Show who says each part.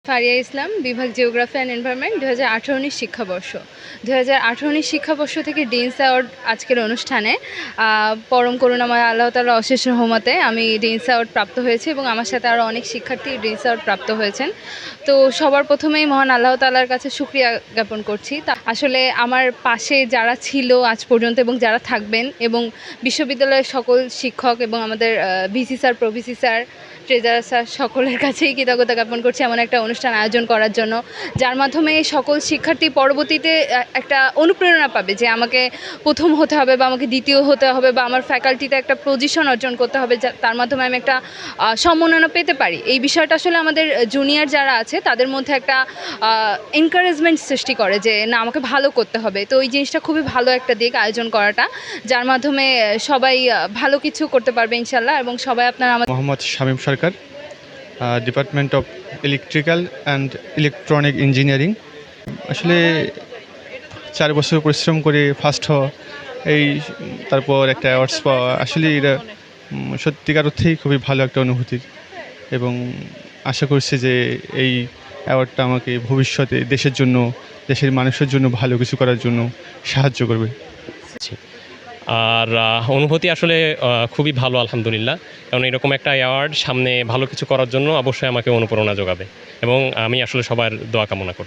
Speaker 1: ফারিয়া ইসলাম, বিভাগ geography and environment, 2018-19 শিক্ষাবর্ষ। 2018-19 শিক্ষাবর্ষ থেকে ডিনস অ্যাওয়ার্ড আজকের অনুষ্ঠানে পরম করুণাময় আল্লাহ তাআলার অশেষ রহমতে আমি ডিনস অ্যাওয়ার্ড প্রাপ্ত হয়েছি এবং আমার সাথে আরও অনেক শিক্ষার্থী ডিনস অ্যাওয়ার্ড প্রাপ্ত হয়েছেন। তো সবার প্রথমেই মহান আল্লাহ তাআলার কাছে শুকরিয়া জ্ঞাপন করছি। আসলে আমার পাশে যারা ছিল আজ পর্যন্ত এবং যারা থাকবেন, এবং বিশ্ববিদ্যালয়ের সকল শিক্ষক এবং আমাদের VC sir, pro-VC sir, treasurer sir, সকলের কাছেই কৃতজ্ঞতা জ্ঞাপন করছি এমন একটা অনুষ্ঠান আয়োজন করার জন্য, যার মাধ্যমে সকল শিক্ষার্থী পরবর্তীতে একটা অনুপ্রেরণা পাবে যে আমাকে প্রথম হতে হবে বা আমাকে দ্বিতীয় হতে হবে বা আমার ফ্যাকাল্টিতে একটা পজিশন অর্জন করতে হবে, তার মাধ্যমে আমি একটা সম্মাননা পেতে পারি। এই বিষয়টা আসলে আমাদের জুনিয়র যারা আছে তাদের মধ্যে একটা এনকারেজমেন্ট সৃষ্টি করে যে না, আমাকে ভালো করতে হবে। তো ওই জিনিসটা খুবই ভালো একটা দিক আয়োজন করাটা, যার মাধ্যমে সবাই ভালো কিছু করতে পারবে ইনশাল্লাহ। এবং সবাই আপনারা
Speaker 2: Mohammad Shamim Sarkar, department of electrical and electronic engineering. আসলে 4 বছর পরিশ্রম করে ফার্স্ট হওয়া, এই তারপর একটা অ্যাওয়ার্ডস পাওয়া, আসলে এটা সত্যিকার অর্থেই খুবই ভালো একটা অনুভূতি, এবং আশা করছি যে এই অ্যাওয়ার্ডটা আমাকে ভবিষ্যতে দেশের জন্য, দেশের মানুষের জন্য ভালো কিছু করার জন্য সাহায্য করবে।
Speaker 3: আর অনুভূতি আসলে খুবই ভালো, আলহামদুলিল্লাহ। কারণ এরকম একটা অ্যাওয়ার্ড সামনে ভালো কিছু করার জন্য অবশ্যই আমাকে অনুপ্রেরণা যোগাবে, এবং আমি আসলে সবার দোয়া কামনা করছি।